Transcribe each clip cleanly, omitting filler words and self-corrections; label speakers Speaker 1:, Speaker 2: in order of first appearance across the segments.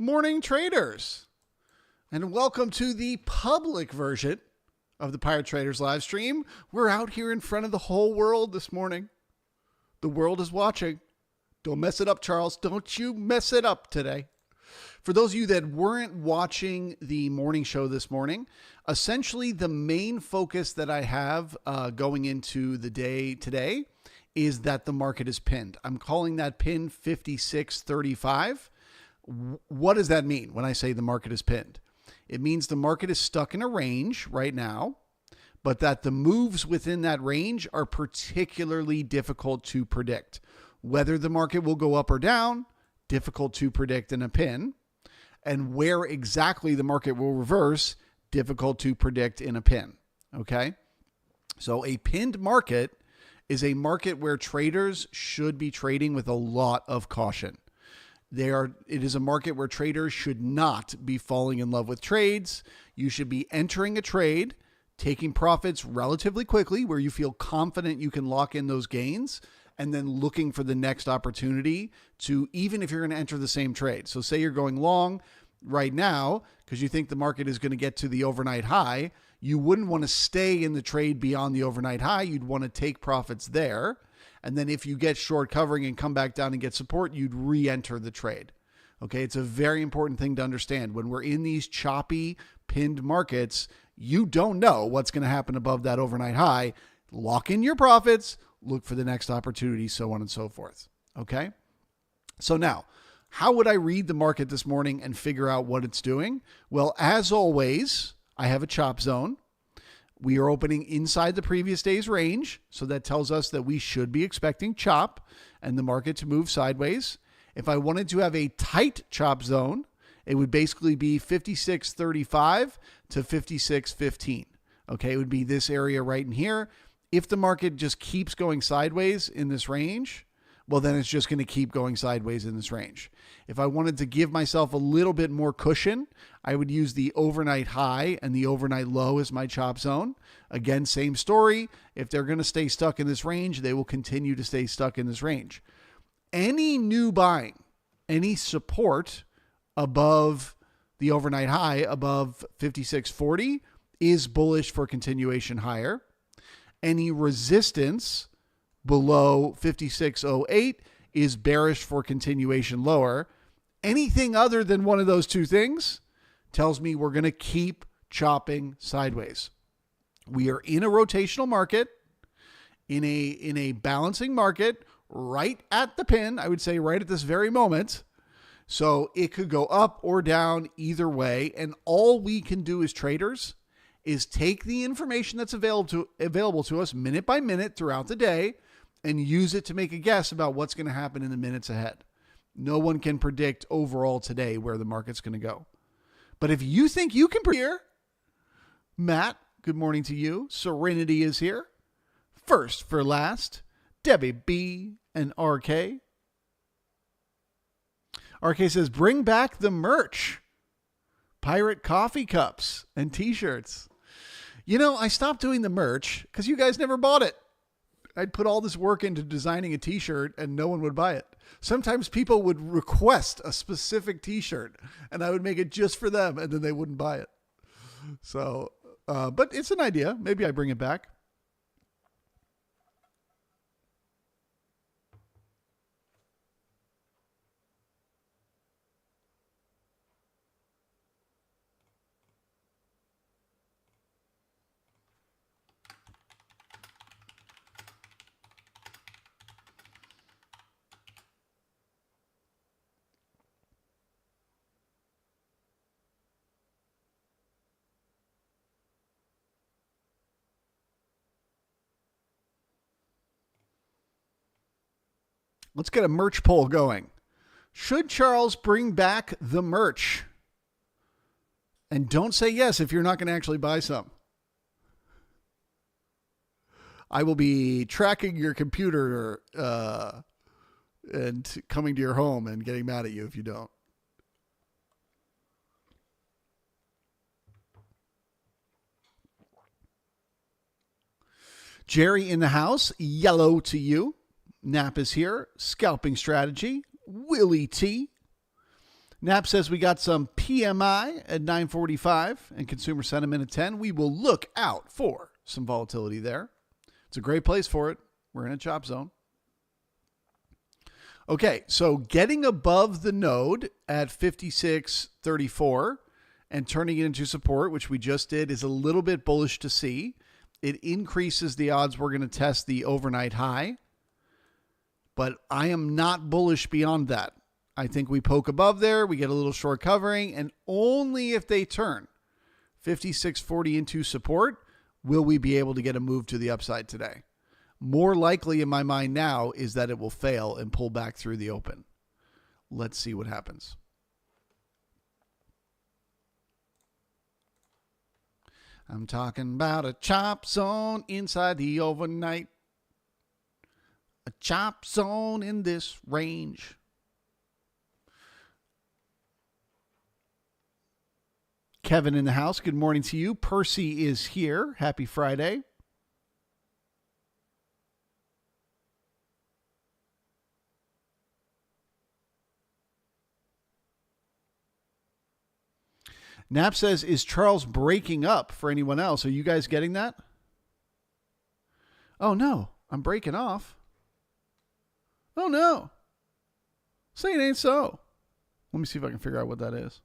Speaker 1: morning, traders, and welcome to the public version of the Pirate Traders live stream. We're out here in front of the whole world this morning. The world is watching. Don't mess it up, Charles. Don't you mess it up today. For those of you that weren't watching the morning show this morning, essentially the main focus that I have going into the day today is that the market is pinned. I'm calling that pin 56.35. What does that mean when I say the market is pinned? It means the market is stuck in a range right now, but that the moves within that range are particularly difficult to predict. Whether the market will go up or down, difficult to predict in a pin. And where exactly the market will reverse, difficult to predict in a pin. Okay? So a pinned market is a market where traders should be trading with a lot of caution. It is a market where traders should not be falling in love with trades. You should be entering a trade, taking profits relatively quickly where you feel confident you can lock in those gains, and then looking for the next opportunity to, even if you're going to enter the same trade. So say you're going long right now because you think the market is going to get to the overnight high. You wouldn't want to stay in the trade beyond the overnight high. You'd want to take profits there. And then if you get short covering and come back down and get support, you'd re-enter the trade. Okay, it's a very important thing to understand. When we're in these choppy, pinned markets, you don't know what's going to happen above that overnight high. Lock in your profits, look for the next opportunity, so on and so forth. Okay, so now, how would I read the market this morning and figure out what it's doing? Well, as always, I have a chop zone. We are opening inside the previous day's range, so that tells us that we should be expecting chop and the market to move sideways. If I wanted to have a tight chop zone, it would basically be 56.35 to 56.15. Okay, it would be this area right in here. If the market just keeps going sideways in this range, well, then it's just going to keep going sideways in this range. If I wanted to give myself a little bit more cushion, I would use the overnight high and the overnight low as my chop zone. Again, same story. If they're going to stay stuck in this range, they will continue to stay stuck in this range. Any new buying, any support above the overnight high, above 56.40, is bullish for continuation higher. Any resistance below 56.08 is bearish for continuation lower. Anything other than one of those two things tells me we're going to keep chopping sideways. We are in a rotational market, in a balancing market, right at the pin, I would say right at this very moment. So it could go up or down either way. And all we can do as traders is take the information that's available to us minute by minute throughout the day and use it to make a guess about what's going to happen in the minutes ahead. No one can predict overall today where the market's going to go. But if you think you can predict, Matt, good morning to you. Serenity is here. First for last, Debbie B and RK. RK says, bring back the merch. Pirate coffee cups and t-shirts. You know, I stopped doing the merch because you guys never bought it. I'd put all this work into designing a t-shirt and no one would buy it. Sometimes people would request a specific t-shirt and I would make it just for them and then they wouldn't buy it. So, but it's an idea. Maybe I bring it back. Let's get a merch poll going. Should Charles bring back the merch? And don't say yes if you're not going to actually buy some. I will be tracking your computer and coming to your home and getting mad at you if you don't. Jerry in the house, yellow to you. Nap is here. Scalping strategy. Willie T. Knapp says we got some PMI at 945 and consumer sentiment at 10. We will look out for some volatility there. It's a great place for it. We're in a chop zone. Okay, so getting above the node at 56.34 and turning it into support, which we just did, is a little bit bullish to see. It increases the odds we're going to test the overnight high, but I am not bullish beyond that. I think we poke above there, we get a little short covering, and only if they turn 56.40 into support will we be able to get a move to the upside today. More likely in my mind now is that it will fail and pull back through the open. Let's see what happens. I'm talking about a chop zone inside the overnight. A chop zone in this range. Kevin in the house, good morning to you. Percy is here. Happy Friday. Knapp says, is Charles breaking up for anyone else? Are you guys getting that? Oh, no. I'm breaking off. Oh, no. Say it ain't so. Let me see if I can figure out what that is.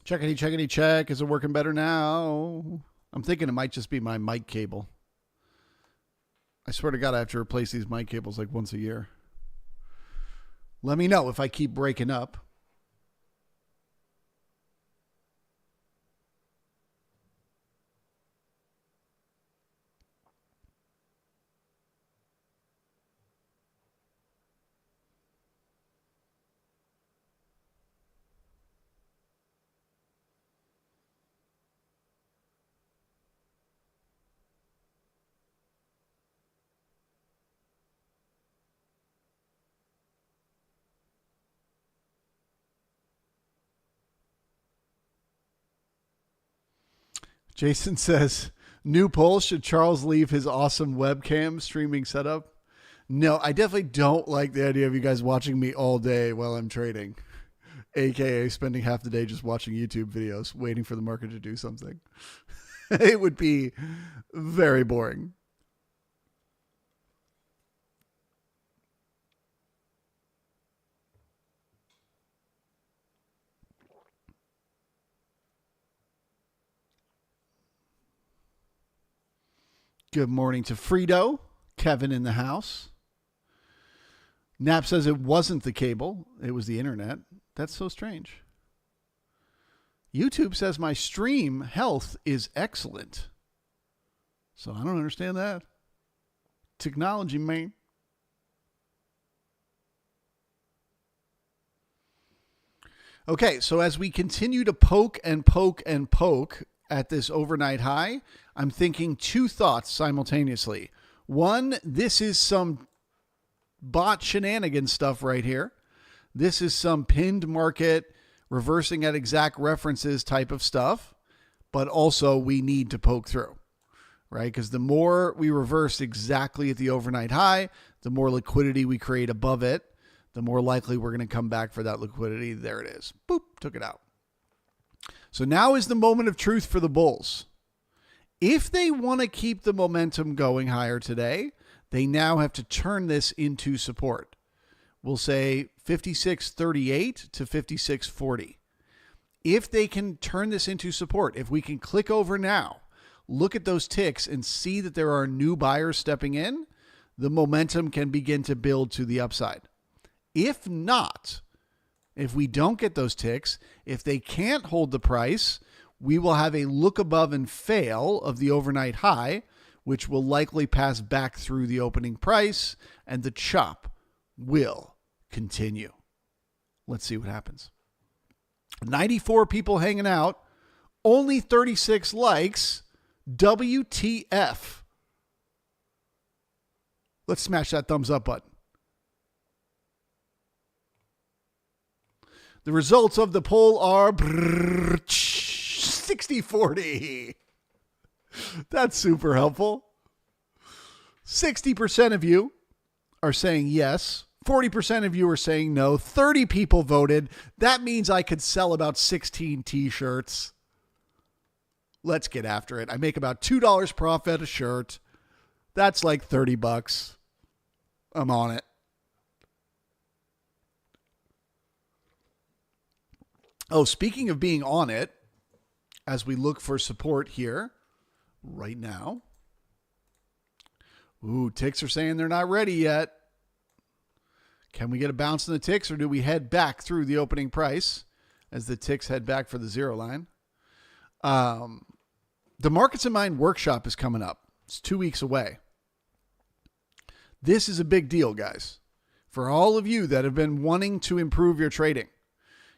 Speaker 1: Checkity, check. Is it working better now? I'm thinking it might just be my mic cable. I swear to God, I have to replace these mic cables like once a year. Let me know if I keep breaking up. Jason says, new poll, should Charles leave his awesome webcam streaming setup? No, I definitely don't like the idea of you guys watching me all day while I'm trading, aka spending half the day just watching YouTube videos, waiting for the market to do something. It would be very boring. Good morning to Frito. Kevin in the house. Knapp says it wasn't the cable. It was the internet. That's so strange. YouTube says my stream health is excellent. So I don't understand that. Technology, man. Okay, so as we continue to poke and poke and poke at this overnight high, I'm thinking two thoughts simultaneously. One, this is some bot shenanigans stuff right here. This is some pinned market, reversing at exact references type of stuff, but also we need to poke through, right? Because the more we reverse exactly at the overnight high, the more liquidity we create above it, the more likely we're going to come back for that liquidity. There it is. Boop, took it out. So now is the moment of truth for the bulls. If they want to keep the momentum going higher today, they now have to turn this into support. We'll say 56.38 to 56.40. If they can turn this into support, if we can click over now, look at those ticks and see that there are new buyers stepping in, the momentum can begin to build to the upside. If not, if we don't get those ticks, if they can't hold the price, we will have a look above and fail of the overnight high, which will likely pass back through the opening price, and the chop will continue. Let's see what happens. 94 people hanging out, only 36 likes. WTF. Let's smash that thumbs up button. The results of the poll are 60-40. That's super helpful. 60% of you are saying yes. 40% of you are saying no. 30 people voted. That means I could sell about 16 t-shirts. Let's get after it. I make about $2 profit a shirt. That's like $30. I'm on it. Oh, speaking of being on it, as we look for support here right now. Ooh, ticks are saying they're not ready yet. Can we get a bounce in the ticks, or do we head back through the opening price as the ticks head back for the zero line? The Markets in Mind workshop is coming up. It's 2 weeks away. This is a big deal, guys. For all of you that have been wanting to improve your trading.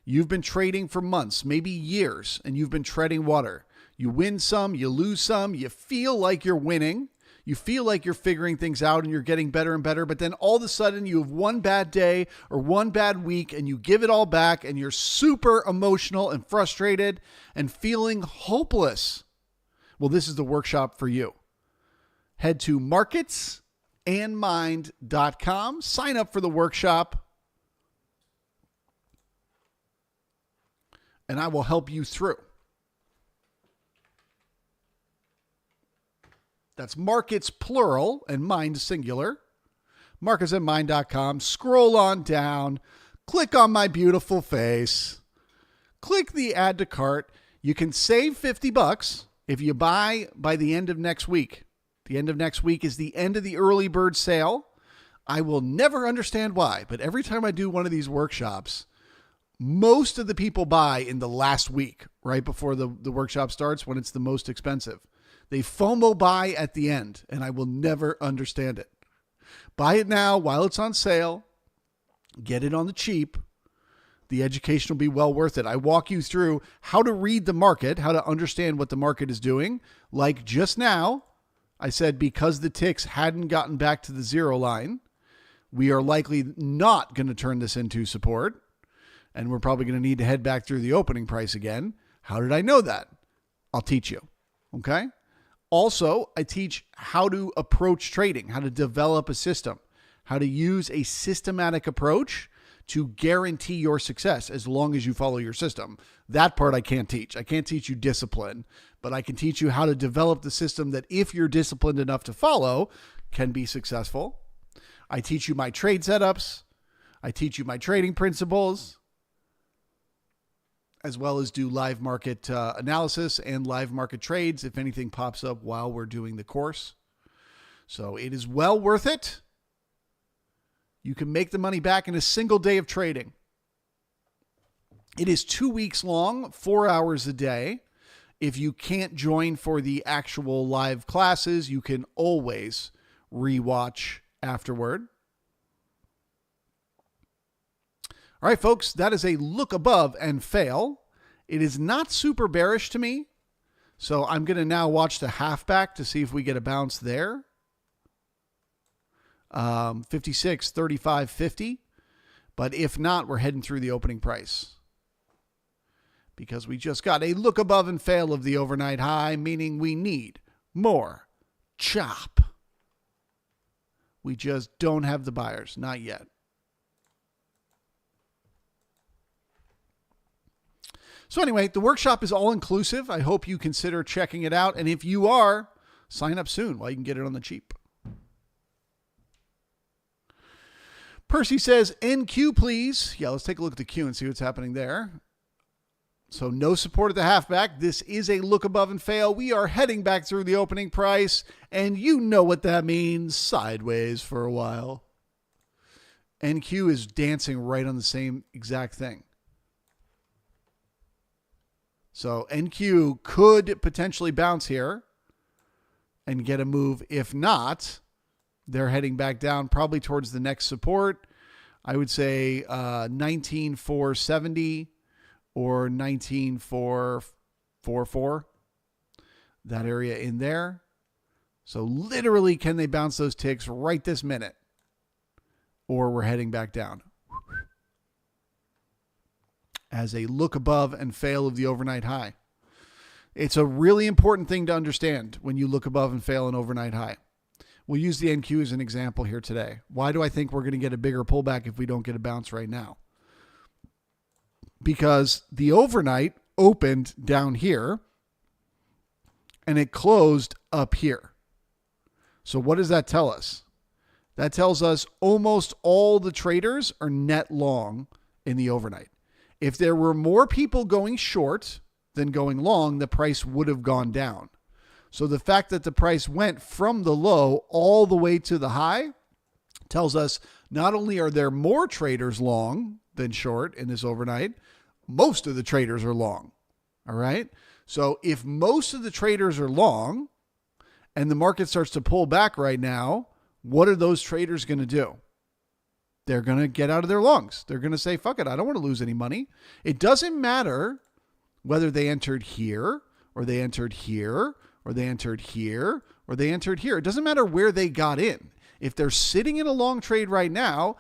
Speaker 1: You've been trading for months, maybe years, and you've been treading water. You win some, you lose some, you feel like you're winning. You feel like you're figuring things out and you're getting better and better, but then all of a sudden you have one bad day or one bad week and you give it all back and you're super emotional and frustrated and feeling hopeless. Well, this is the workshop for you. Head to marketsandmind.com, sign up for the workshop, and I will help you through. That's markets plural and mind singular. Marketsandmind.com. Scroll on down. Click on my beautiful face. Click the add to cart. You can save $50 if you buy by the end of next week. The end of next week is the end of the early bird sale. I will never understand why, but every time I do one of these workshops, most of the people buy in the last week, right before the workshop starts, when it's the most expensive. They FOMO buy at the end, and I will never understand it. Buy it now while it's on sale. Get it on the cheap. The education will be well worth it. I walk you through how to read the market, how to understand what the market is doing. Like just now, I said because the ticks hadn't gotten back to the zero line, we are likely not going to turn this into support, and we're probably going to need to head back through the opening price again. How did I know that? I'll teach you. Okay? Also, I teach how to approach trading, how to develop a system, how to use a systematic approach to guarantee your success as long as you follow your system. That part I can't teach. I can't teach you discipline, but I can teach you how to develop the system that if you're disciplined enough to follow, can be successful. I teach you my trade setups. I teach you my trading principles, as well as do live market analysis and live market trades if anything pops up while we're doing the course. So it is well worth it. You can make the money back in a single day of trading. It is 2 weeks long, 4 hours a day. If you can't join for the actual live classes, you can always rewatch afterward. All right, folks, that is a look above and fail. It is not super bearish to me, so I'm going to now watch the halfback to see if we get a bounce there. 56, 35, 50. But if not, we're heading through the opening price, because we just got a look above and fail of the overnight high, meaning we need more chop. We just don't have the buyers, not yet. So anyway, the workshop is all-inclusive. I hope you consider checking it out. And if you are, sign up soon while you can get it on the cheap. Percy says, NQ, please. Yeah, let's take a look at the Q and see what's happening there. So no support at the halfback. This is a look above and fail. We are heading back through the opening price, and you know what that means. Sideways for a while. NQ is dancing right on the same exact thing. So NQ could potentially bounce here and get a move. If not, they're heading back down probably towards the next support. I would say 19,470 or 19,444. That area in there. So literally, can they bounce those ticks right this minute? Or we're heading back down. As a look above and fail of the overnight high. It's a really important thing to understand when you look above and fail an overnight high. We'll use the NQ as an example here today. Why do I think we're going to get a bigger pullback if we don't get a bounce right now? Because the overnight opened down here and it closed up here. So what does that tell us? That tells us almost all the traders are net long in the overnight. If there were more people going short than going long, the price would have gone down. So the fact that the price went from the low all the way to the high tells us not only are there more traders long than short in this overnight, most of the traders are long. All right. So if most of the traders are long and the market starts to pull back right now, what are those traders going to do? They're going to get out of their longs. They're going to say, fuck it, I don't want to lose any money. It doesn't matter whether they entered here or they entered here or they entered here or they entered here. It doesn't matter where they got in. If they're sitting in a long trade right now,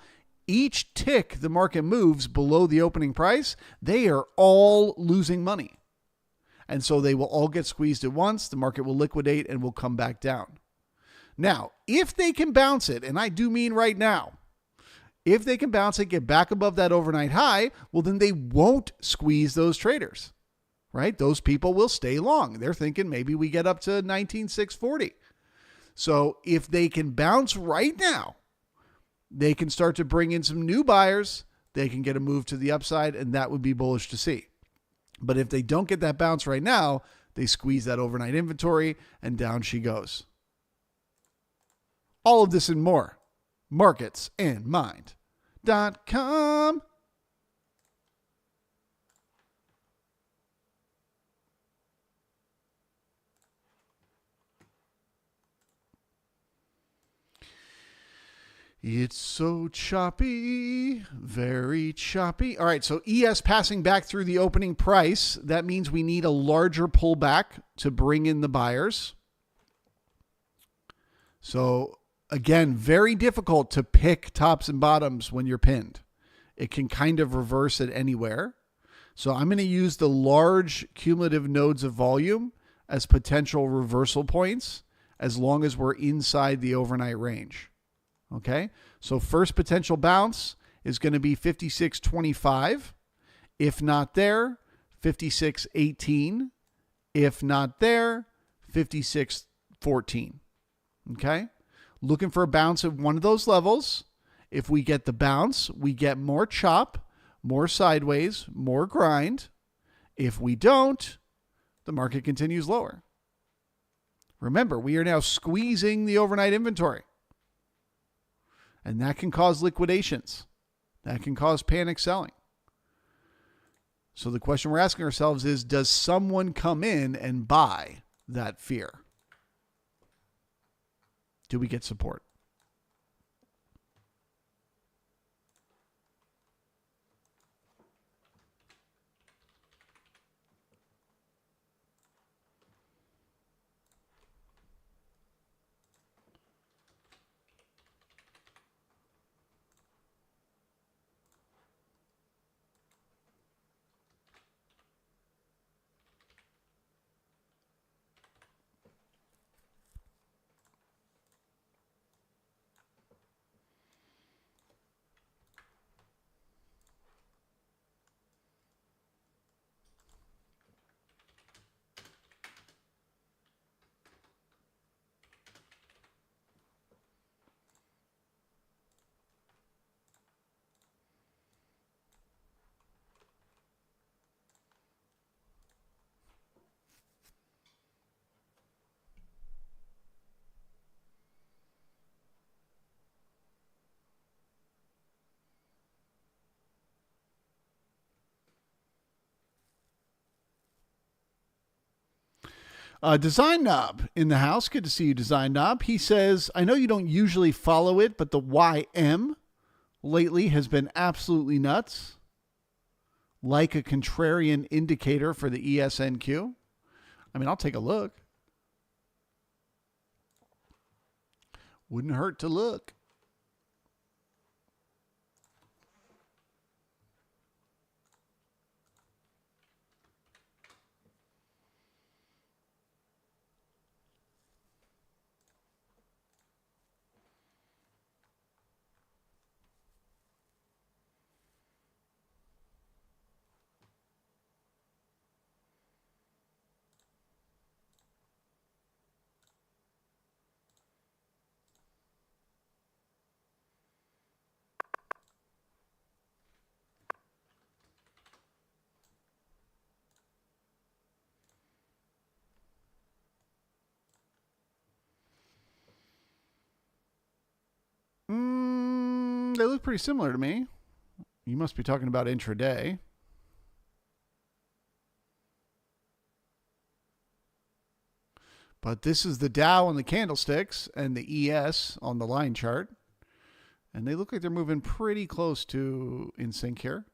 Speaker 1: each tick the market moves below the opening price, they are all losing money. And so they will all get squeezed at once. The market will liquidate and will come back down. Now, if they can bounce it, and I do mean right now, if they can bounce it, get back above that overnight high, well, then they won't squeeze those traders, right? Those people will stay long. They're thinking maybe we get up to 19,640. So if they can bounce right now, they can start to bring in some new buyers. They can get a move to the upside, and that would be bullish to see. But if they don't get that bounce right now, they squeeze that overnight inventory, and down she goes. All of this and more. marketsandmind.com. It's so choppy, very choppy. All right, so ES passing back through the opening price. That means we need a larger pullback to bring in the buyers. So again, very difficult to pick tops and bottoms when you're pinned. It can kind of reverse it anywhere. So I'm going to use the large cumulative nodes of volume as potential reversal points as long as we're inside the overnight range. Okay, so first potential bounce is going to be 56.25. If not there, 56.18. If not there, 56.14. Okay, looking for a bounce at one of those levels. If we get the bounce, we get more chop, more sideways, more grind. If we don't, the market continues lower. Remember, we are now squeezing the overnight inventory. And that can cause liquidations. That can cause panic selling. So the question we're asking ourselves is, does someone come in and buy that fear? Do we get support? Design Knob in the house. Good to see you, Design Knob. He says, I know you don't usually follow it, but the YM lately has been absolutely nuts. Like a contrarian indicator for the ESNQ. I mean, I'll take a look. Wouldn't hurt to look. They look pretty similar to me. You must be talking about intraday. But this is the Dow on the candlesticks and the ES on the line chart. And they look like they're moving pretty close to in sync here.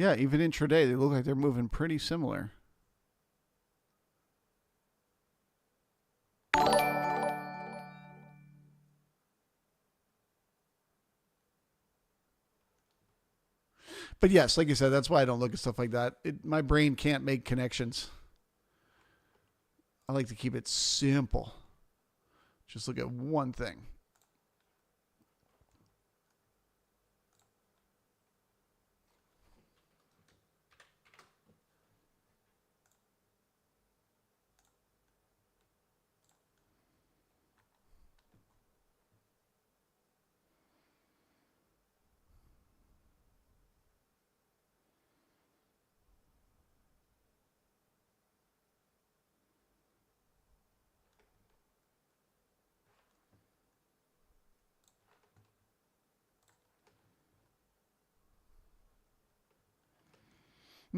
Speaker 1: Yeah, even intraday, they look like they're moving pretty similar. But yes, like I said, that's why I don't look at stuff like that. My brain can't make connections. I like to keep it simple. Just look at one thing.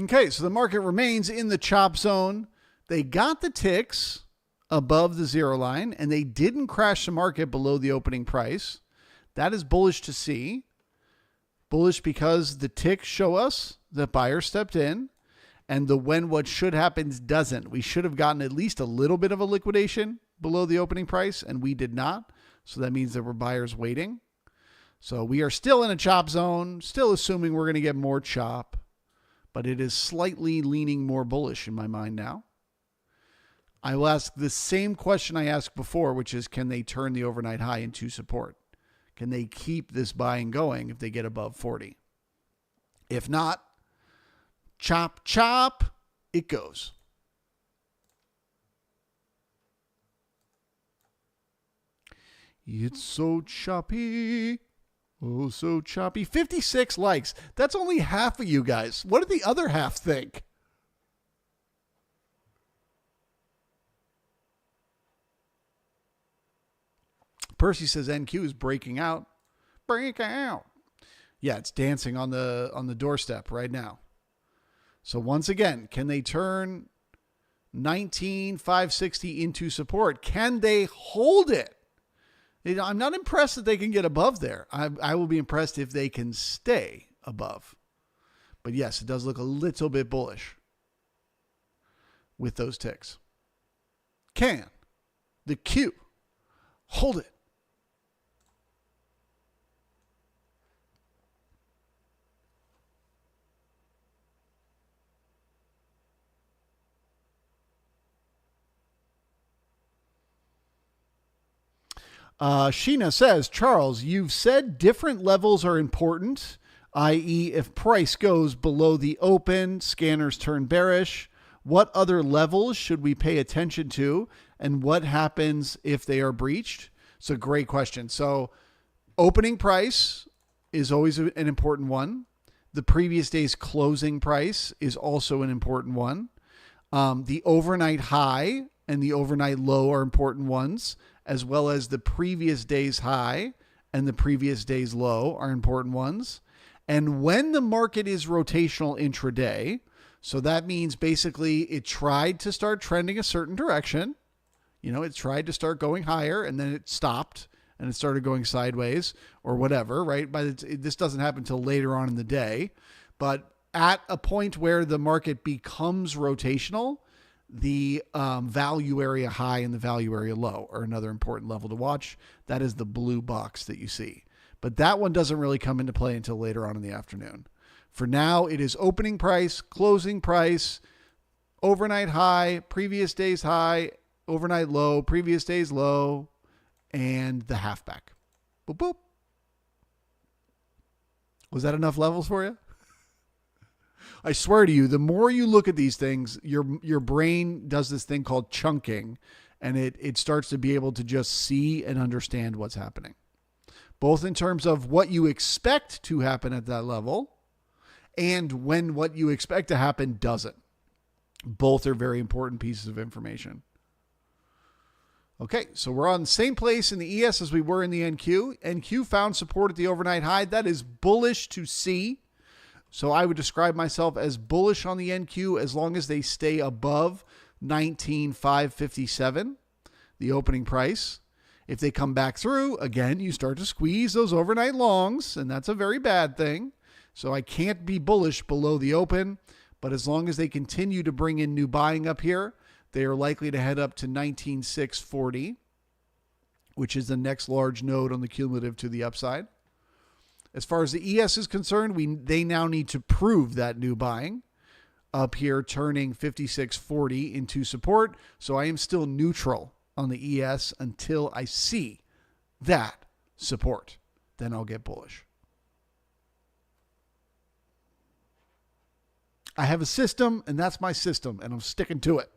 Speaker 1: Okay, so the market remains in the chop zone. They got the ticks above the zero line, and they didn't crash the market below the opening price. That is bullish to see. Bullish because the ticks show us that buyers stepped in, and the when what should happen doesn't. We should have gotten at least a little bit of a liquidation below the opening price, and we did not. So that means there were buyers waiting. So we are still in a chop zone, still assuming we're going to get more chop. But it is slightly leaning more bullish in my mind now. I will ask the same question I asked before, which is, can they turn the overnight high into support? Can they keep this buying going if they get above 40? If not, chop, chop, it goes. It's so choppy. Oh, so choppy. 56 likes. That's only half of you guys. What do the other half think? Percy says NQ is breaking out. Break out. Yeah, it's dancing on the doorstep right now. So once again, can they turn 19,560 into support? Can they hold it? I'm not impressed that they can get above there. I will be impressed if they can stay above. But yes, it does look a little bit bullish with those ticks. Can the Q hold it? Sheena says, Charles, you've said different levels are important, i.e. if price goes below the open, scanners turn bearish. What other levels should we pay attention to? And what happens if they are breached? It's a great question. So opening price is always an important one. The previous day's closing price is also an important one. The overnight high and the overnight low are important ones, as well as the previous day's high and the previous day's low are important ones. And when the market is rotational intraday, so that means basically it tried to start trending a certain direction. It tried to start going higher and then it stopped and it started going sideways or whatever, right? This doesn't happen until later on in the day. But at a point where the market becomes rotational, the value area high and the value area low are another important level to watch. That is the blue box that you see. But that one doesn't really come into play until later on in the afternoon. For now, it is opening price, closing price, overnight high, previous day's high, overnight low, previous day's low, and the halfback. Boop, boop. Was that enough levels for you? I swear to you, the more you look at these things, your brain does this thing called chunking, and it starts to be able to just see and understand what's happening. Both in terms of what you expect to happen at that level and when what you expect to happen doesn't. Both are very important pieces of information. Okay, so we're on the same place in the ES as we were in the NQ. NQ found support at the overnight high. That is bullish to see. So I would describe myself as bullish on the NQ as long as they stay above 19,557, the opening price. If they come back through, again, you start to squeeze those overnight longs, and that's a very bad thing. So I can't be bullish below the open, but as long as they continue to bring in new buying up here, they are likely to head up to 19,640, which is the next large node on the cumulative to the upside. As far as the ES is concerned, they now need to prove that new buying up here, turning 5640 into support. So I am still neutral on the ES until I see that support. Then I'll get bullish. I have a system, and that's my system, and I'm sticking to it.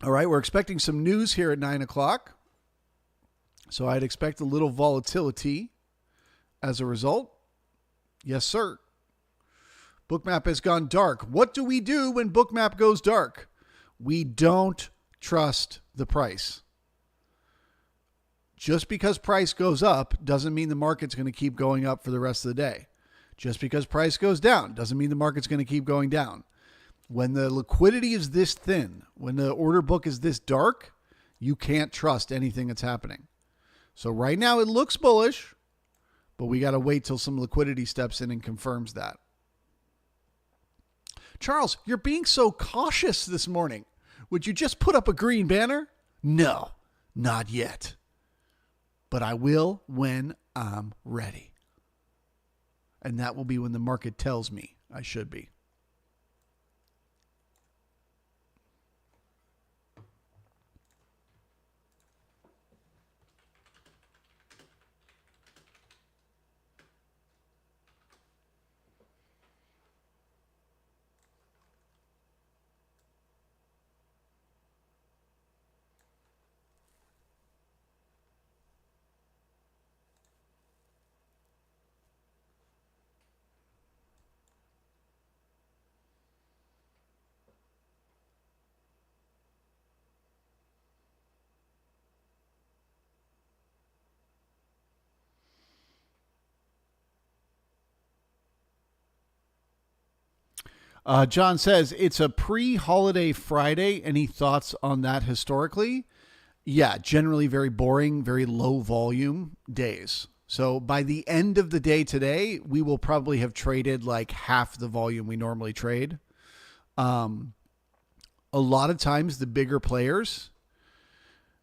Speaker 1: All right, we're expecting some news here at 9 o'clock. So I'd expect a little volatility as a result. Yes, sir. Bookmap has gone dark. What do we do when Bookmap goes dark? We don't trust the price. Just because price goes up doesn't mean the market's going to keep going up for the rest of the day. Just because price goes down doesn't mean the market's going to keep going down. When the liquidity is this thin, when the order book is this dark, you can't trust anything that's happening. So right now it looks bullish, but we got to wait till some liquidity steps in and confirms that. Charles, you're being so cautious this morning. Would you just put up a green banner? No, not yet. But I will when I'm ready. And that will be when the market tells me I should be. John says it's a pre-holiday Friday. Any thoughts on that historically? Yeah, generally very boring, very low volume days. So by the end of the day today, we will probably have traded like half the volume we normally trade. A lot of times the bigger players,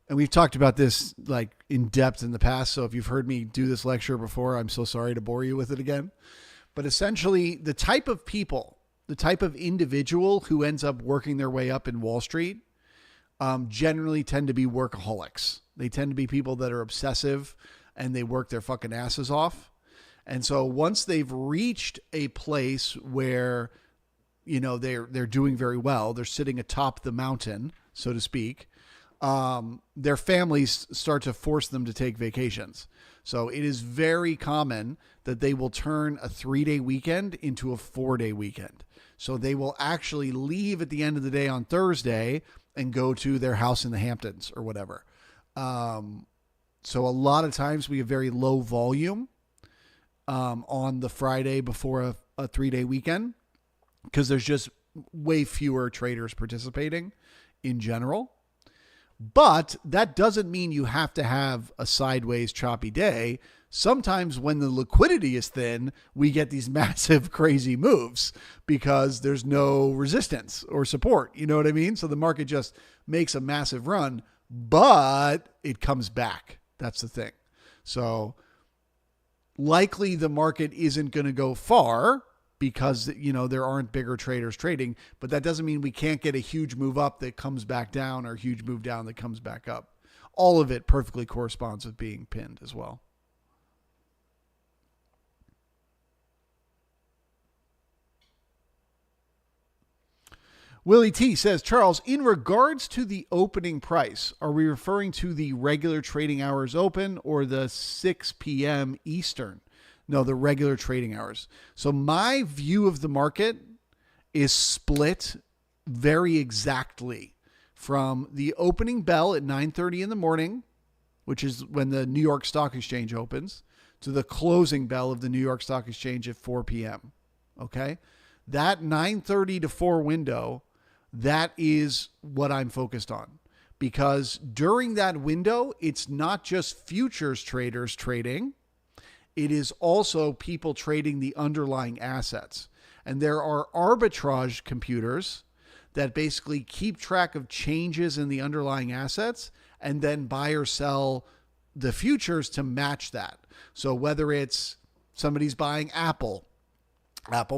Speaker 1: and we've talked about this like in depth in the past. So if you've heard me do this lecture before, I'm so sorry to bore you with it again. But essentially the type of people, the type of individual who ends up working their way up in Wall Street generally tend to be workaholics. They tend to be people that are obsessive and they work their fucking asses off. And so once they've reached a place where, you know, they're doing very well, they're sitting atop the mountain, so to speak, their families start to force them to take vacations. So it is very common that they will turn a 3-day weekend into a 4-day weekend. So they will actually leave at the end of the day on Thursday and go to their house in the Hamptons or whatever. So a lot of times we have very low volume on the Friday before a 3-day weekend because there's just way fewer traders participating in general. But that doesn't mean you have to have a sideways choppy day. Sometimes when the liquidity is thin, we get these massive crazy moves because there's no resistance or support. You know what I mean? So the market just makes a massive run, but it comes back. That's the thing. So likely the market isn't going to go far because, you know, there aren't bigger traders trading, but that doesn't mean we can't get a huge move up that comes back down or a huge move down that comes back up. All of it perfectly corresponds with being pinned as well. Willie T says, Charles, in regards to the opening price, are we referring to the regular trading hours open or the 6 p.m. Eastern? No, the regular trading hours. So my view of the market is split very exactly from the opening bell at 9:30 in the morning, which is when the New York Stock Exchange opens, to the closing bell of the New York Stock Exchange at 4 p.m. Okay? That 9:30 to 4 window, that is what I'm focused on. Because during that window, it's not just futures traders trading. It is also people trading the underlying assets. And there are arbitrage computers that basically keep track of changes in the underlying assets and then buy or sell the futures to match that. So whether it's somebody's buying Apple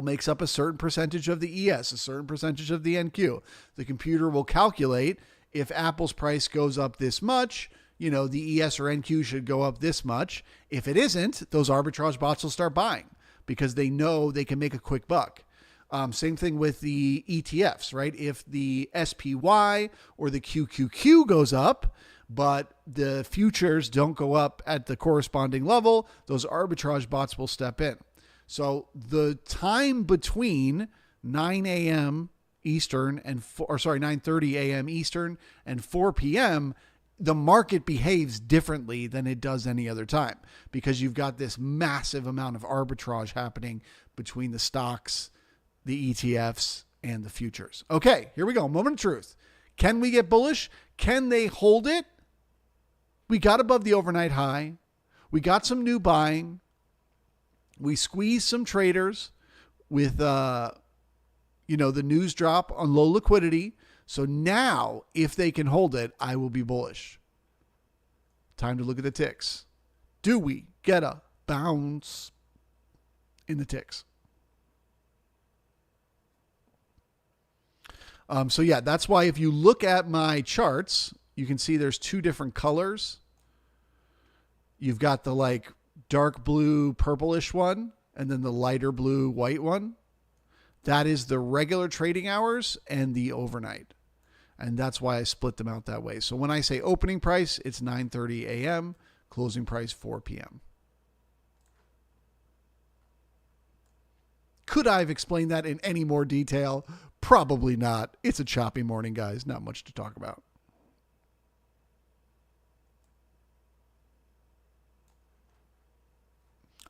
Speaker 1: makes up a certain percentage of the ES, a certain percentage of the NQ. The computer will calculate if Apple's price goes up this much, you know, the ES or NQ should go up this much. If it isn't, those arbitrage bots will start buying because they know they can make a quick buck. Same thing with the ETFs, right? If the SPY or the QQQ goes up, but the futures don't go up at the corresponding level, those arbitrage bots will step in. So the time between 9 a.m. Eastern and 9:30 a.m. Eastern and 4 p.m., the market behaves differently than it does any other time because you've got this massive amount of arbitrage happening between the stocks, the ETFs, and the futures. Okay, here we go. Moment of truth. Can we get bullish? Can they hold it? We got above the overnight high. We got some new buying. We squeezed some traders with, the news drop on low liquidity. So now, if they can hold it, I will be bullish. Time to look at the ticks. Do we get a bounce in the ticks? That's why if you look at my charts, you can see there's two different colors. You've got the dark blue purplish one and then the lighter blue white one. That is the regular trading hours and the overnight. And that's why I split them out that way. So when I say opening price, it's 9:30 a.m., closing price 4 p.m. Could I have explained that in any more detail? Probably not. It's a choppy morning, guys. Not much to talk about.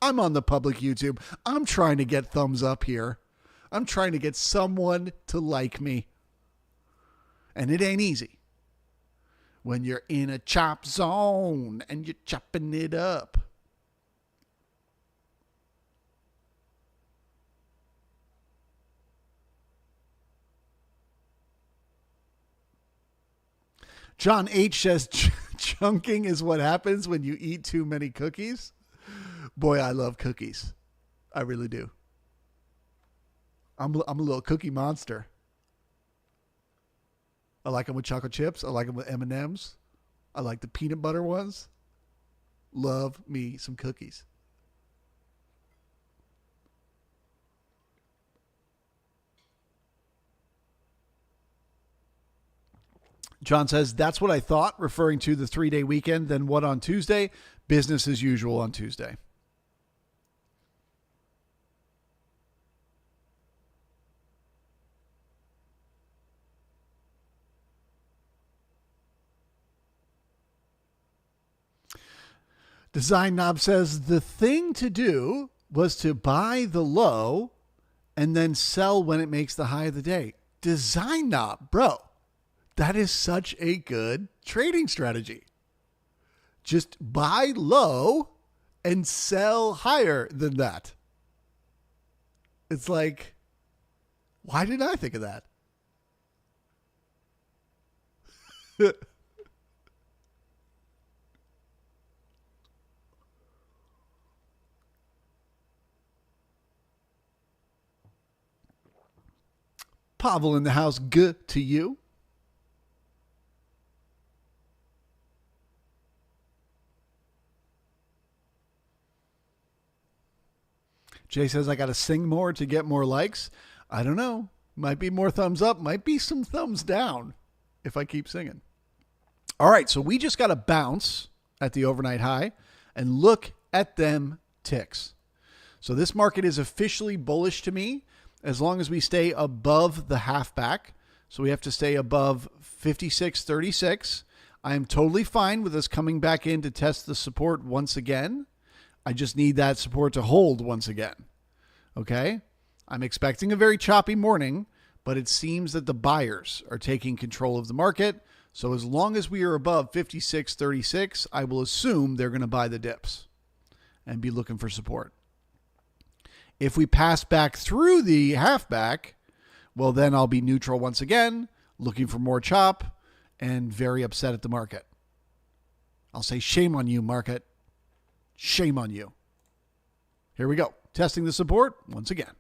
Speaker 1: I'm on the public YouTube. I'm trying to get thumbs up here. I'm trying to get someone to like me. And it ain't easy when you're in a chop zone and you're chopping it up. John H. says chunking is what happens when you eat too many cookies. Boy, I love cookies. I really do. I'm a little cookie monster. I like them with chocolate chips. I like them with M&Ms. I like the peanut butter ones. Love me some cookies. John says, that's what I thought, referring to the 3-day weekend. Then what on Tuesday? Business as usual on Tuesday. Design Knob says, the thing to do was to buy the low and then sell when it makes the high of the day. Design Knob, bro. That is such a good trading strategy. Just buy low and sell higher than that. It's like, why didn't I think of that? Pavel in the house, good to you. Jay says, I got to sing more to get more likes. I don't know. Might be more thumbs up. Might be some thumbs down if I keep singing. All right. So we just got to bounce at the overnight high and look at them ticks. So this market is officially bullish to me as long as we stay above the halfback. So we have to stay above 56.36. I am totally fine with us coming back in to test the support once again. I just need that support to hold once again. Okay? I'm expecting a very choppy morning, but it seems that the buyers are taking control of the market. So as long as we are above 56.36, I will assume they're going to buy the dips and be looking for support. If we pass back through the halfback, well, then I'll be neutral once again, looking for more chop and very upset at the market. I'll say, shame on you, market. Shame on you. Here we go. Testing the support once again.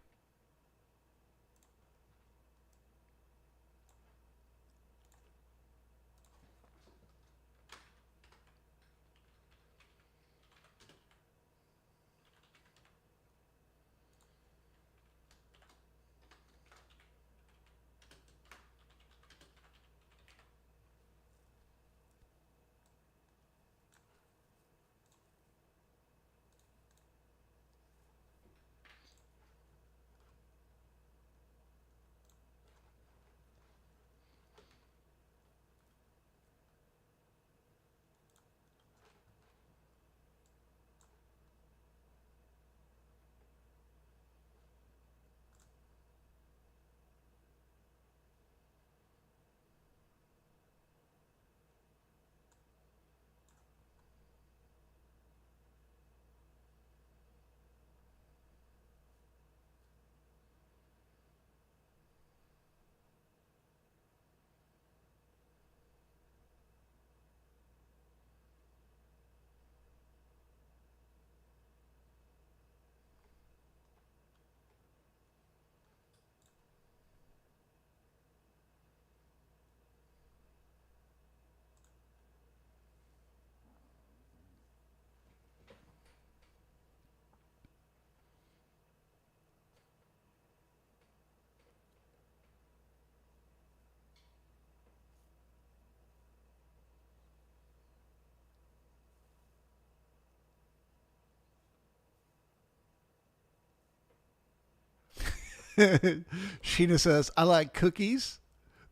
Speaker 1: Sheena says, I like cookies.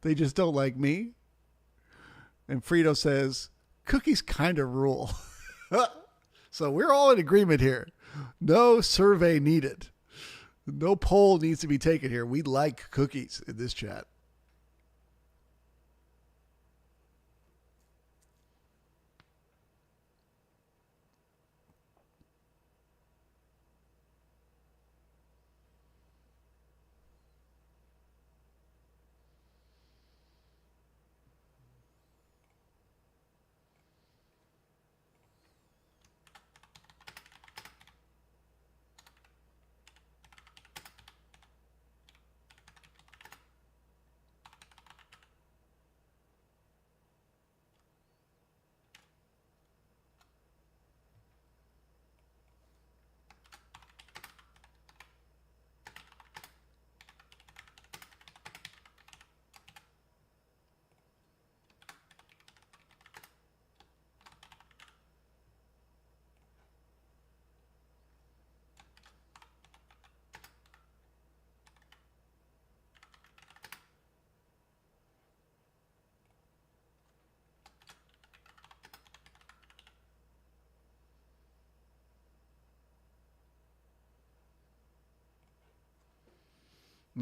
Speaker 1: They just don't like me. And Frito says, cookies kind of rule. So we're all in agreement here. No survey needed. No poll needs to be taken here. We like cookies in this chat.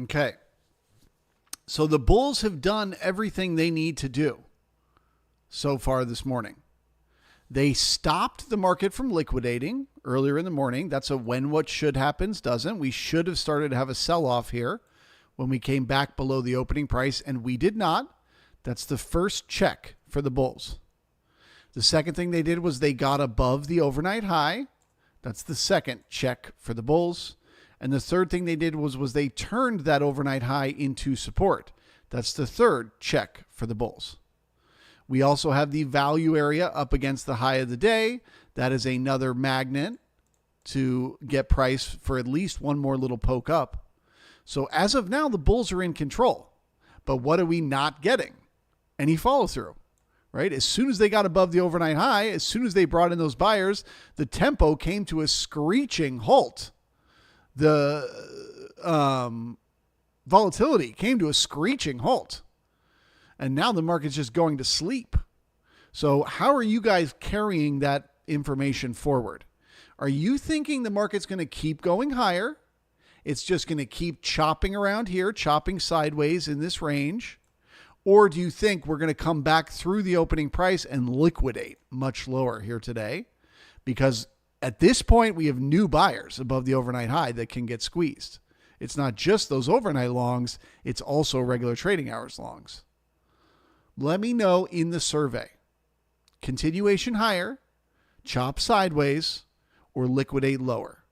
Speaker 1: Okay. So the bulls have done everything they need to do so far this morning. They stopped the market from liquidating earlier in the morning. That's a when what should happens doesn't. We should have started to have a sell-off here when we came back below the opening price, and we did not. That's the first check for the bulls. The second thing they did was they got above the overnight high. That's the second check for the bulls. And the third thing they did was they turned that overnight high into support. That's the third check for the bulls. We also have the value area up against the high of the day. That is another magnet to get price for at least one more little poke up. So as of now, the bulls are in control. But what are we not getting? Any follow through, right? As soon as they got above the overnight high, as soon as they brought in those buyers, the tempo came to a screeching halt. The volatility came to a screeching halt. And now the market's just going to sleep. So how are you guys carrying that information forward? Are you thinking the market's going to keep going higher? It's just going to keep chopping around here, chopping sideways in this range? Or do you think we're going to come back through the opening price and liquidate much lower here today? Because at this point, we have new buyers above the overnight high that can get squeezed. It's not just those overnight longs, it's also regular trading hours longs. Let me know in the survey. Continuation higher, chop sideways, or liquidate lower.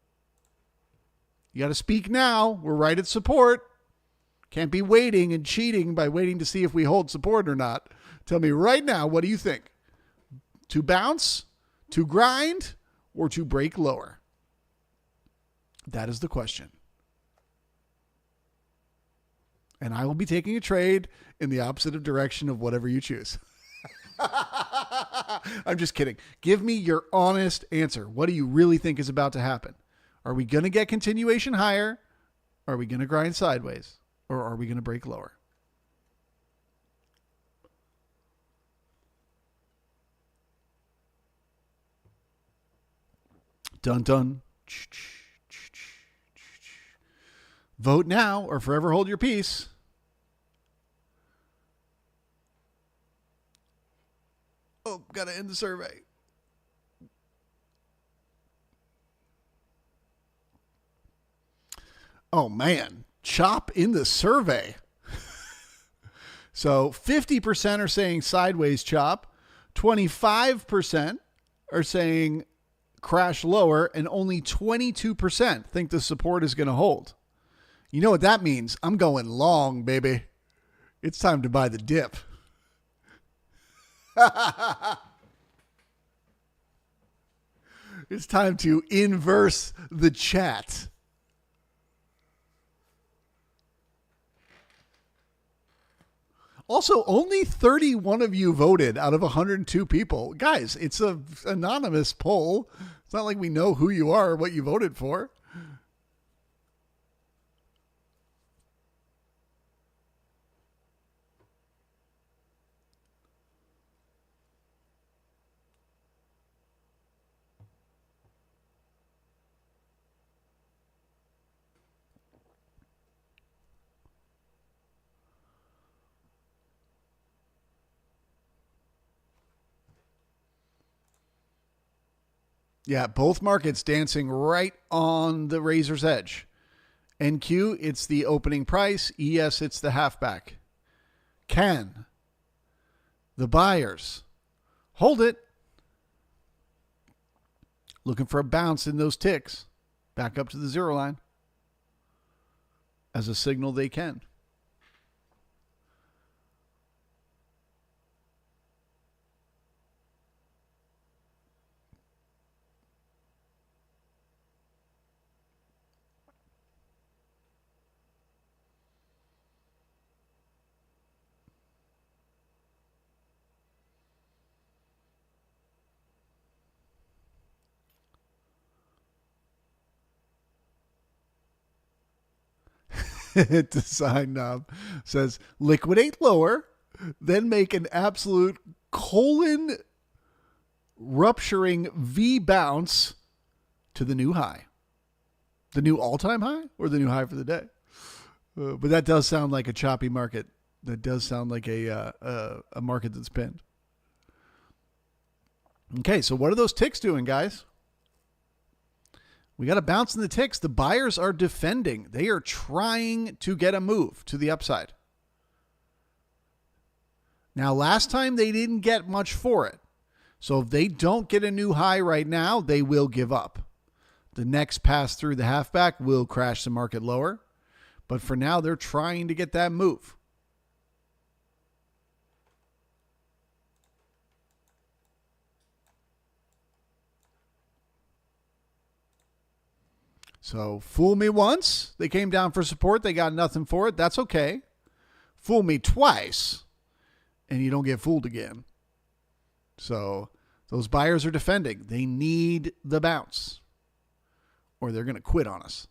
Speaker 1: You got to speak now. We're right at support. Can't be waiting and cheating by waiting to see if we hold support or not. Tell me right now, what do you think? To bounce, to grind, or to break lower? That is the question. And I will be taking a trade in the opposite direction of whatever you choose. I'm just kidding. Give me your honest answer. What do you really think is about to happen? Are we going to get continuation higher? Are we going to grind sideways? Or are we going to break lower? Dun dun. Vote now or forever hold your peace. Oh, got to end the survey. Oh, man. Chop in the survey. So 50% are saying sideways chop. 25% are saying crash lower. And only 22% think the support is going to hold. You know what that means? I'm going long, baby. It's time to buy the dip. It's time to inverse the chat. Also, only 31 of you voted out of 102 people. Guys, it's an anonymous poll. It's not like we know who you are or what you voted for. Yeah, both markets dancing right on the razor's edge. NQ, it's the opening price. ES, it's the halfback. Can the buyers hold it? Looking for a bounce in those ticks. Back up to the zero line. As a signal they can. Design knob says liquidate lower, then make an absolute colon rupturing V bounce to the new high. The new all-time high or the new high for the day? But that does sound like a choppy market. That does sound like a market that's pinned. Okay, so what are those ticks doing, guys? We got a bounce in the ticks. The buyers are defending. They are trying to get a move to the upside. Now, last time they didn't get much for it. So if they don't get a new high right now, they will give up. The next pass through the halfback will crash the market lower. But for now, they're trying to get that move. So fool me once. They came down for support. They got nothing for it. That's okay. Fool me twice, and you don't get fooled again. So those buyers are defending. They need the bounce, or they're going to quit on us.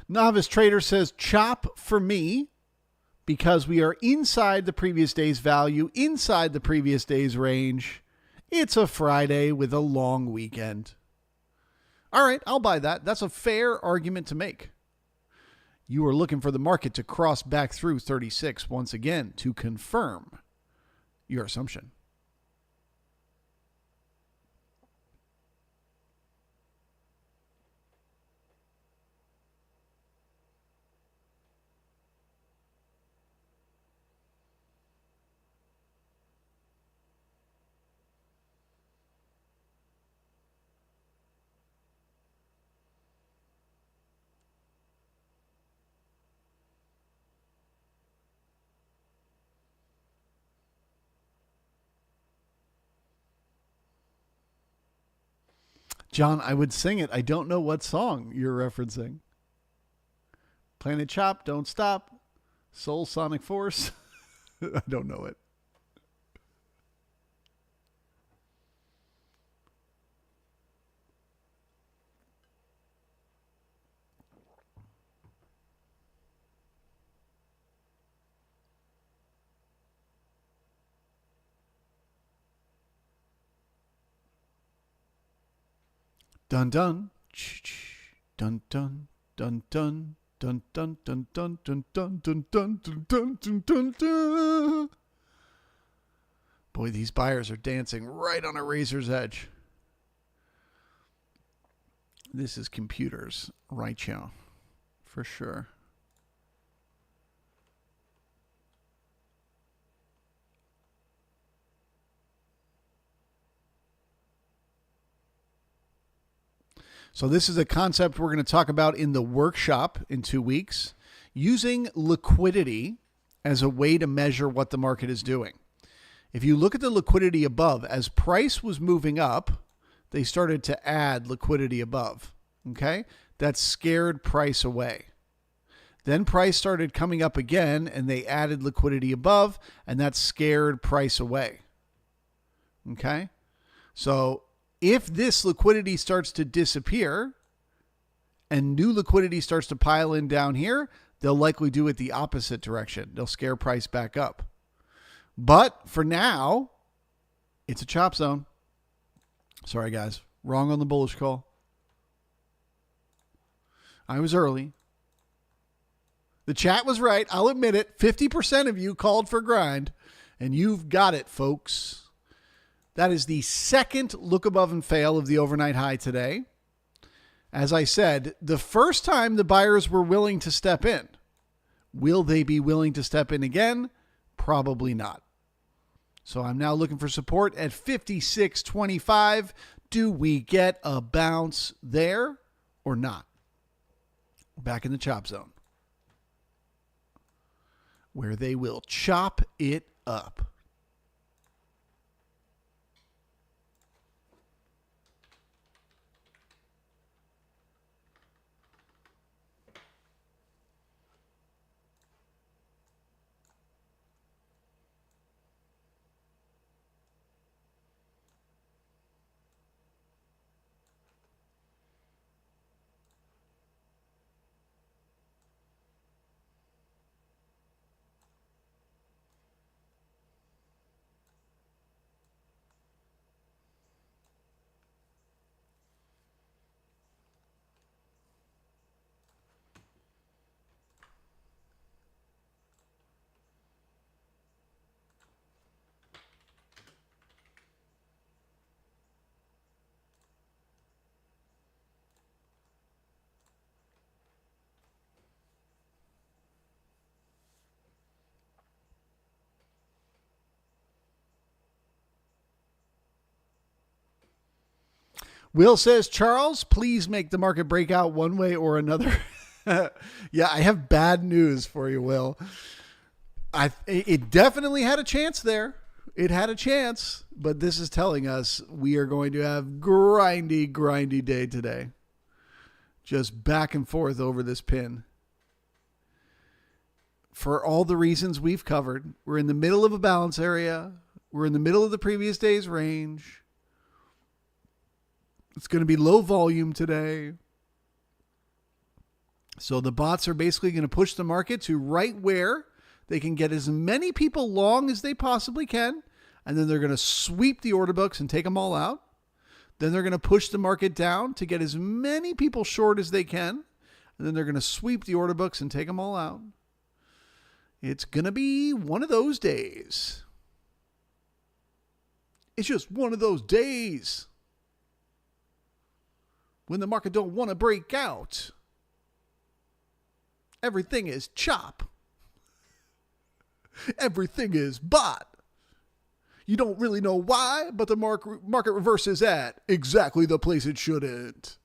Speaker 1: Novice Trader says, chop for me because we are inside the previous day's value, inside the previous day's range. It's a Friday with a long weekend. All right, I'll buy that. That's a fair argument to make. You are looking for the market to cross back through 36 once again to confirm your assumption. John, I would sing it. I don't know what song you're referencing. Planet Chop, Don't Stop, Soul Sonic Force. I don't know it. Dun dun, dun dun, dun dun, dun dun dun dun dun dun dun dun dun dun dun dun. Boy, these buyers are dancing right on a razor's edge. This is computers right now, for sure. So this is a concept we're going to talk about in the workshop in 2 weeks, using liquidity as a way to measure what the market is doing. If you look at the liquidity above, as price was moving up, they started to add liquidity above. Okay? That scared price away. Then price started coming up again, and they added liquidity above, and that scared price away. Okay? So if this liquidity starts to disappear and new liquidity starts to pile in down here, they'll likely do it the opposite direction. They'll scare price back up. But for now, it's a chop zone. Sorry, guys. Wrong on the bullish call. I was early. The chat was right. I'll admit it. 50% of you called for grind, and you've got it, folks. That is the second look above and fail of the overnight high today. As I said, the first time the buyers were willing to step in. Will they be willing to step in again? Probably not. So I'm now looking for support at 56.25. Do we get a bounce there or not? We're back in the chop zone, where they will chop it up. Will says, Charles, please make the market break out one way or another. Yeah, I have bad news for you, Will. It definitely had a chance there. It had a chance, but this is telling us we are going to have grindy day today. Just back and forth over this pin. For all the reasons we've covered, we're in the middle of a balance area. We're in the middle of the previous day's range. It's going to be low volume today. So the bots are basically going to push the market to right where they can get as many people long as they possibly can. And then they're going to sweep the order books and take them all out. Then they're going to push the market down to get as many people short as they can. And then they're going to sweep the order books and take them all out. It's going to be one of those days. It's just one of those days when the market don't want to break out. Everything is chop. Everything is bot. You don't really know why, but the market reverses at exactly the place it shouldn't.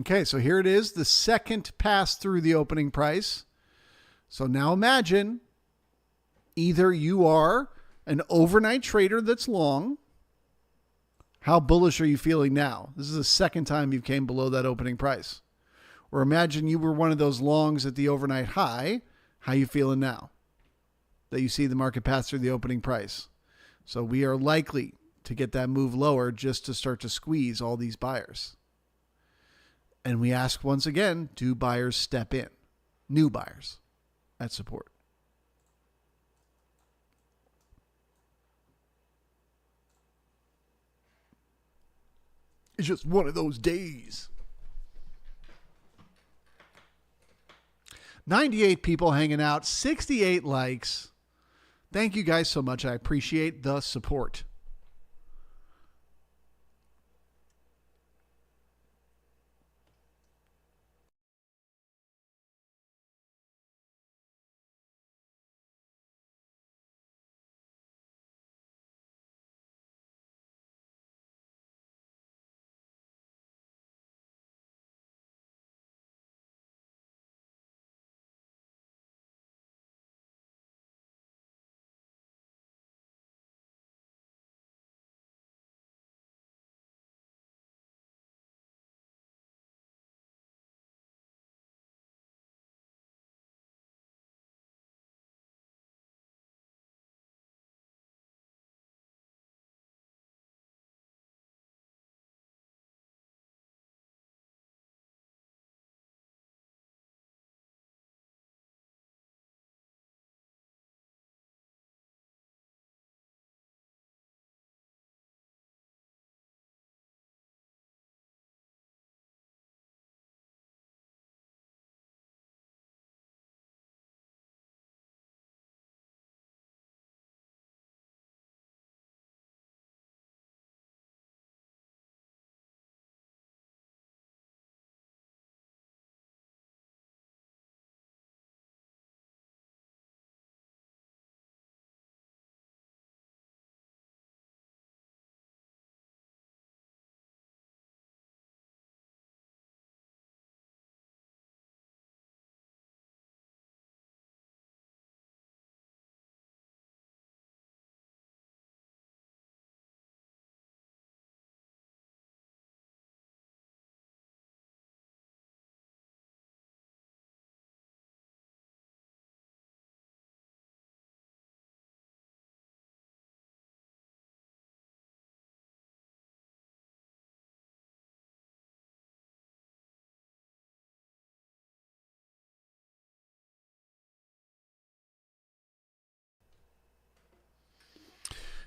Speaker 1: Okay, so here it is, the second pass through the opening price. So now imagine either you are an overnight trader that's long. How bullish are you feeling now? This is the second time you came below that opening price. Or imagine you were one of those longs at the overnight high. How you feeling now that you see the market pass through the opening price? So we are likely to get that move lower just to start to squeeze all these buyers. And we ask once again, do buyers step in? New buyers at support. It's just one of those days. 98 people hanging out, 68 likes. Thank you guys so much. I appreciate the support.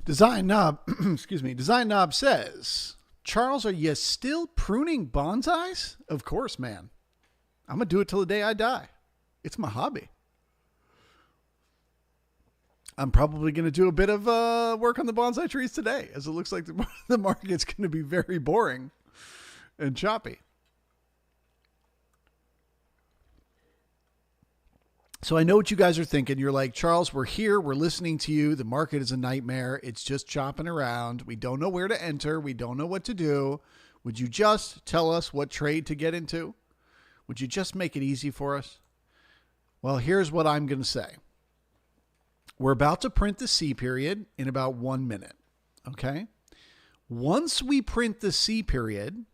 Speaker 1: Design Knob, excuse me, Design Knob says, Charles, are you still pruning bonsais? Of course, man. I'm going to do it till the day I die. It's my hobby. I'm probably going to do a bit of work on the bonsai trees today, as it looks like the market's going to be very boring and choppy. So I know what you guys are thinking. You're like, Charles, we're here. We're listening to you. The market is a nightmare. It's just chopping around. We don't know where to enter. We don't know what to do. Would you just tell us what trade to get into? Would you just make it easy for us? Well, here's what I'm going to say. We're about to print the C period in about 1 minute. Okay. Once we print the C period,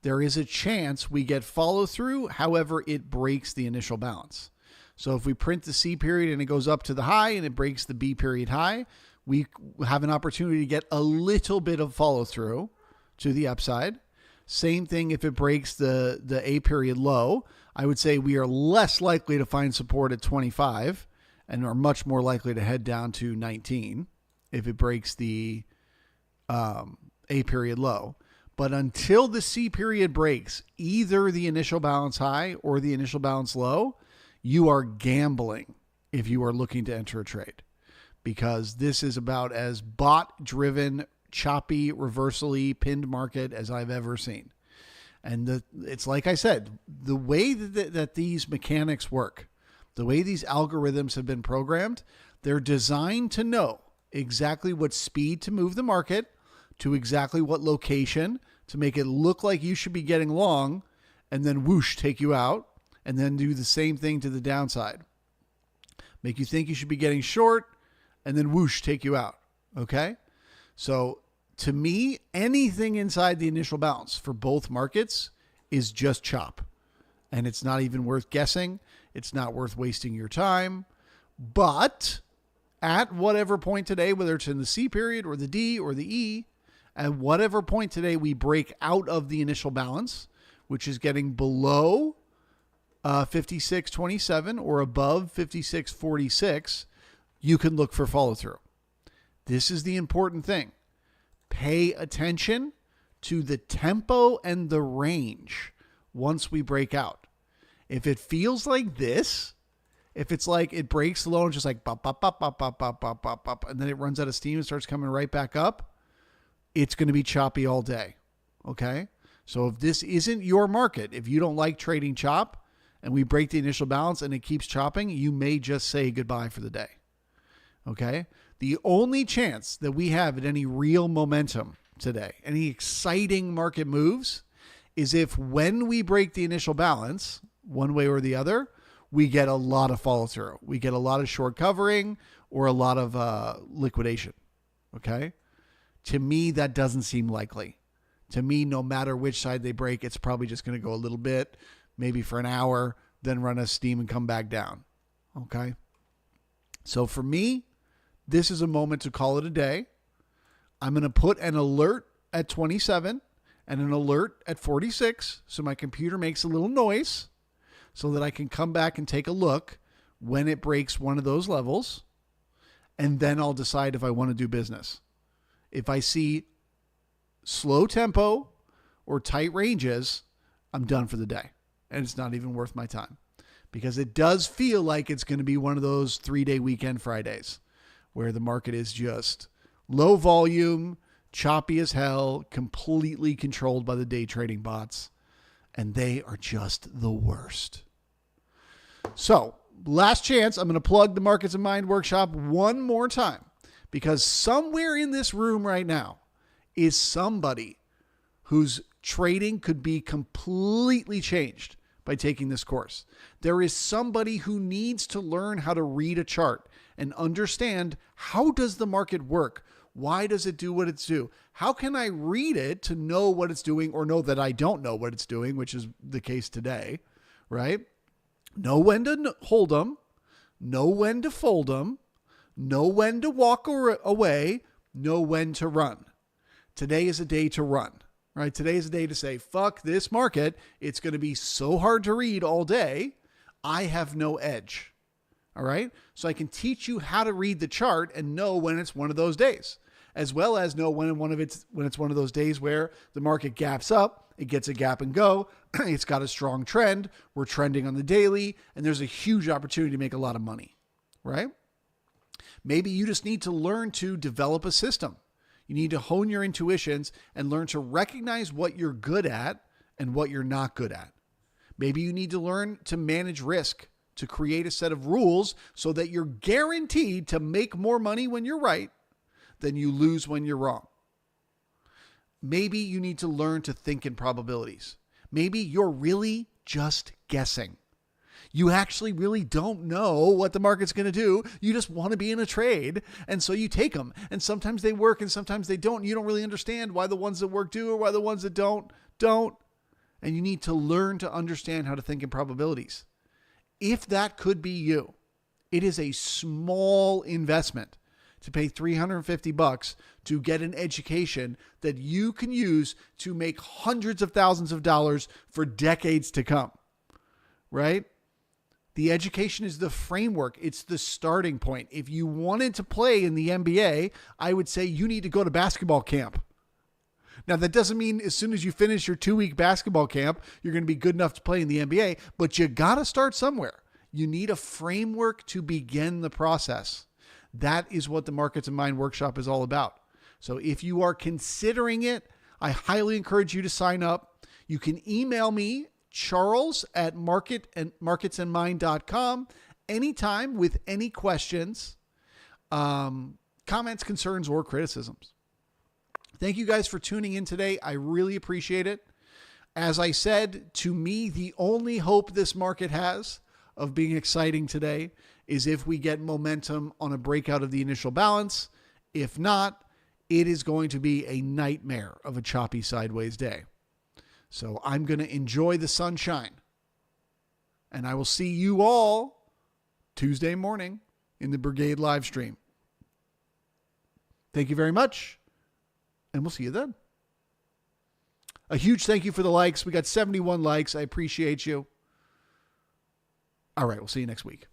Speaker 1: there is a chance we get follow through. However, it breaks the initial balance. So if we print the C period and it goes up to the high and it breaks the B period high, we have an opportunity to get a little bit of follow through to the upside. Same thing if it breaks the A period low. I would say we are less likely to find support at 25 and are much more likely to head down to 19 if it breaks the A period low. But until the C period breaks either the initial balance high or the initial balance low, you are gambling if you are looking to enter a trade, because this is about as bot-driven, choppy, reversally pinned market as I've ever seen. And it's like I said, the way that these mechanics work, the way these algorithms have been programmed, they're designed to know exactly what speed to move the market to exactly what location to make it look like you should be getting long and then whoosh, take you out. And then do the same thing to the downside. Make you think you should be getting short and then whoosh, take you out. Okay? So to me, anything inside the initial balance for both markets is just chop. And it's not even worth guessing. It's not worth wasting your time. But at whatever point today, whether it's in the C period or the D or the E, at whatever point today we break out of the initial balance, which is getting below 56.27 or above 56.46, you can look for follow through. This is the important thing. Pay attention to the tempo and the range once we break out. If it feels like this, if it's like it breaks low and just like bop, bop, bop, bop, bop, bop, bop, bop, bop, and then it runs out of steam and starts coming right back up, it's going to be choppy all day. Okay? So if this isn't your market, if you don't like trading chop, and we break the initial balance and it keeps chopping, you may just say goodbye for the day. Okay? The only chance that we have at any real momentum today, any exciting market moves, is if when we break the initial balance, one way or the other, we get a lot of follow through. We get a lot of short covering or a lot of liquidation. Okay? To me, that doesn't seem likely. To me, no matter which side they break, it's probably just going to go a little bit, maybe for an hour, then run a steam and come back down. Okay. So for me, this is a moment to call it a day. I'm going to put an alert at 27 and an alert at 46. So my computer makes a little noise so that I can come back and take a look when it breaks one of those levels. And then I'll decide if I want to do business. If I see slow tempo or tight ranges, I'm done for the day. And it's not even worth my time, because it does feel like it's going to be one of those 3-day weekend Fridays where the market is just low volume, choppy as hell, completely controlled by the day trading bots. And they are just the worst. So last chance, I'm going to plug the Markets in Mind workshop one more time, because somewhere in this room right now is somebody whose trading could be completely changed by taking this course. There is somebody who needs to learn how to read a chart and understand, how does the market work? Why does it do what it's do? How can I read it to know what it's doing, or know that I don't know what it's doing, which is the case today, right? Know when to hold them, know when to fold them, know when to walk away, know when to run. Today is a day to run. Right? Today is a day to say, fuck this market. It's going to be so hard to read all day. I have no edge. All right. So I can teach you how to read the chart and know when it's one of those days. as well as know when it's one of those days where the market gaps up, it gets a gap and go, it's got a strong trend, we're trending on the daily, and there's a huge opportunity to make a lot of money, right? Maybe you just need to learn to develop a system. You need to hone your intuitions and learn to recognize what you're good at and what you're not good at. Maybe you need to learn to manage risk, to create a set of rules so that you're guaranteed to make more money when you're right than you lose when you're wrong. Maybe you need to learn to think in probabilities. Maybe you're really just guessing. You actually really don't know what the market's going to do. You just want to be in a trade. And so you take them. And sometimes they work and sometimes they don't. You don't really understand why the ones that work do or why the ones that don't. And you need to learn to understand how to think in probabilities. If that could be you, it is a small investment to pay $350 to get an education that you can use to make hundreds of thousands of dollars for decades to come, right? The education is the framework. It's the starting point. If you wanted to play in the NBA, I would say you need to go to basketball camp. Now, that doesn't mean as soon as you finish your 2-week basketball camp, you're going to be good enough to play in the NBA, but you got to start somewhere. You need a framework to begin the process. That is what the Markets and Mind workshop is all about. So if you are considering it, I highly encourage you to sign up. You can email me, charles@marketsandmind.com, anytime with any questions, comments, concerns, or criticisms. Thank you guys for tuning in today. I really appreciate it. As I said, to me, the only hope this market has of being exciting today is if we get momentum on a breakout of the initial balance. If not, it is going to be a nightmare of a choppy sideways day. So I'm going to enjoy the sunshine. And I will see you all Tuesday morning in the Brigade live stream. Thank you very much. And we'll see you then. A huge thank you for the likes. We got 71 likes. I appreciate you. All right. We'll see you next week.